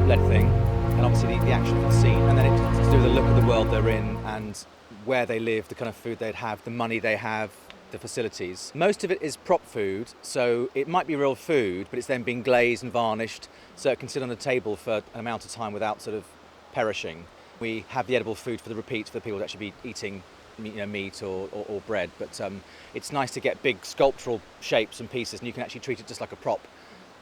script-led thing, and obviously the action of the scene, and then it's to do with the look of the world they're in and where they live, the kind of food they'd have, the money they have, the facilities. Most of it is prop food, so it might be real food, but it's then being glazed and varnished, so it can sit on the table for an amount of time without sort of perishing. We have the edible food for the repeats for the people to actually be eating meat or bread, but it's nice to get big sculptural shapes and pieces, and you can actually treat it just like a prop.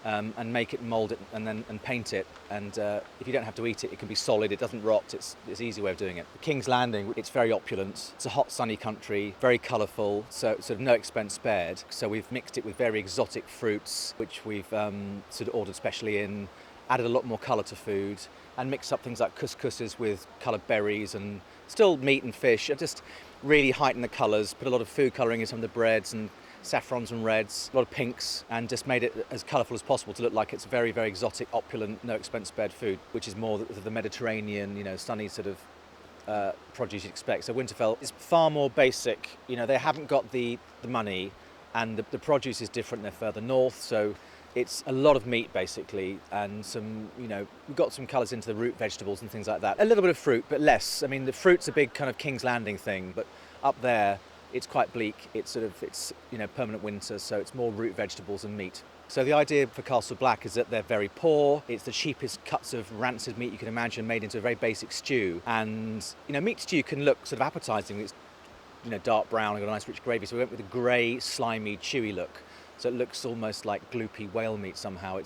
And make it, mould it, and paint it. And if you don't have to eat it, it can be solid. It doesn't rot. It's an easy way of doing it. King's Landing, it's very opulent. It's a hot, sunny country, very colourful. So sort of no expense spared. So we've mixed it with very exotic fruits, which we've sort of ordered specially in. Added a lot more colour to food, and mixed up things like couscouses with coloured berries, and still meat and fish. And just really heighten the colours. Put a lot of food colouring in some of the breads and saffrons and reds, a lot of pinks, and just made it as colourful as possible to look like it's very, very exotic, opulent, no expense spared food, which is more the Mediterranean, sunny sort of produce you'd expect. So Winterfell is far more basic. They haven't got the money, and the produce is different. They're further north, so it's a lot of meat basically, and some, we've got some colours into the root vegetables and things like that. A little bit of fruit, but less. I mean, the fruit's a big kind of King's Landing thing, but up there, it's quite bleak. It's permanent winter, so it's more root vegetables and meat. So the idea for Castle Black is that they're very poor. It's the cheapest cuts of rancid meat you can imagine, made into a very basic stew. And meat stew can look sort of appetising. It's dark brown and got a nice rich gravy. So we went with a grey, slimy, chewy look. So it looks almost like gloopy whale meat somehow.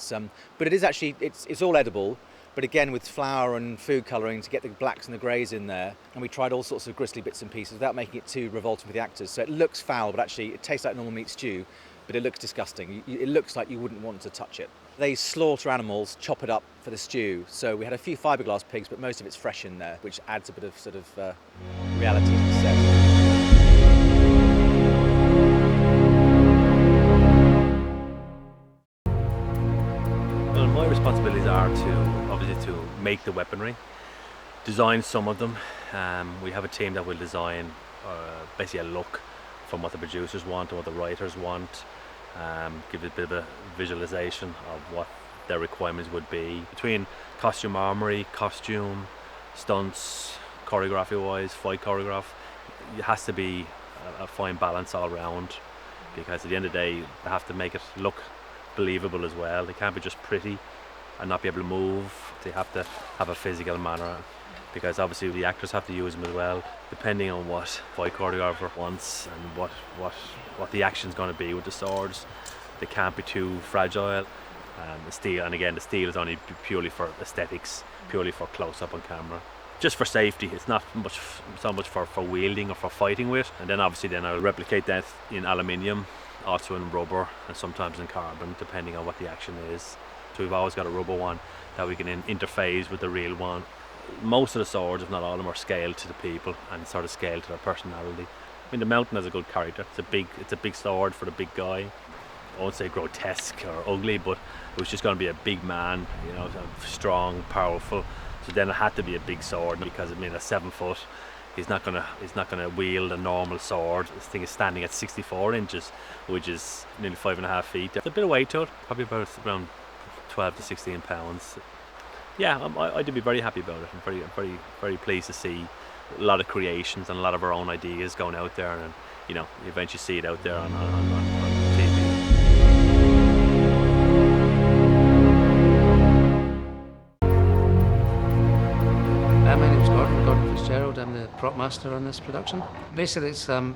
But it is actually it's all edible. But again, with flour and food colouring to get the blacks and the greys in there. And we tried all sorts of gristly bits and pieces without making it too revolting for the actors. So it looks foul, but actually it tastes like normal meat stew, but it looks disgusting. It looks like you wouldn't want to touch it. They slaughter animals, chop it up for the stew. So we had a few fiberglass pigs, but most of it's fresh in there, which adds a bit of sort of reality to the set. My responsibilities are to make the weaponry, design some of them. We have a team that will design basically a look from what the producers want or what the writers want, give it a bit of a visualization of what their requirements would be. Between costume armory, costume, stunts, choreography wise, fight choreograph, it has to be a fine balance all round, because at the end of the day they have to make it look believable as well. They can't be just pretty and not be able to move. They have to have a physical manner, because obviously the actors have to use them as well, depending on what fight choreographer wants and what the action's going to be with the swords. They can't be too fragile. The steel is only purely for aesthetics, purely for close-up on camera. Just for safety, it's not so much for wielding or for fighting with. And then obviously I'll replicate that in aluminium, also in rubber, and sometimes in carbon, depending on what the action is. So we've always got a rubber one that we can interface with the real one. Most of the swords, if not all of them, are scaled to the people and sort of scaled to their personality. I mean, the Mountain has a good character. It's a big sword for the big guy. I won't say grotesque or ugly, but it was just going to be a big man, strong, powerful. So then it had to be a big sword, because at 7 foot, he's not gonna wield a normal sword. This thing is standing at 64 inches, which is nearly 5.5 feet. There's a bit of weight to it, probably about around 12 to 16 pounds. Yeah, I'd be very happy about it. I'm very, very pleased to see a lot of creations and a lot of our own ideas going out there, and you eventually see it out there on TV. My name's Gordon Fitzgerald. I'm the prop master on this production. Basically, it's kind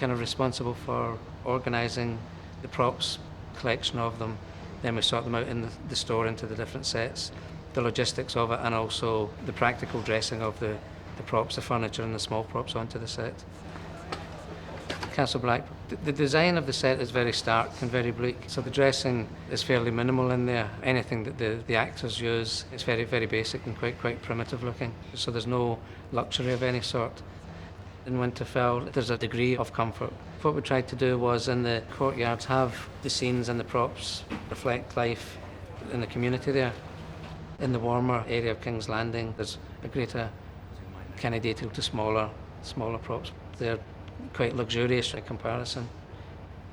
of responsible for organising the props, collection of them. Then we sort them out in the store into the different sets, the logistics of it, and also the practical dressing of the props, the furniture and the small props onto the set. Castle Black, the design of the set is very stark and very bleak, so the dressing is fairly minimal in there. Anything that the actors use is very, very basic and quite primitive looking, so there's no luxury of any sort. In Winterfell, there's a degree of comfort. What we tried to do was, in the courtyards, have the scenes and the props reflect life in the community there. In the warmer area of King's Landing, there's a greater kind of detail to smaller props. They're quite luxurious in comparison.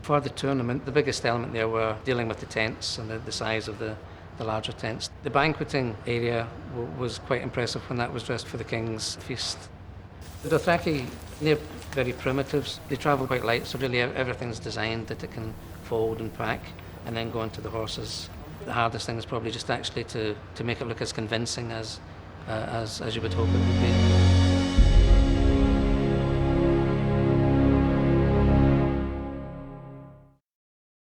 For the tournament, the biggest element there were dealing with the tents and the size of the the larger tents. The banqueting area was quite impressive when that was dressed for the king's feast. The Dothraki, they're very primitives. They travel quite light, so really everything's designed that it can fold and pack and then go onto the horses. The hardest thing is probably just actually to make it look as convincing as you would hope it would be.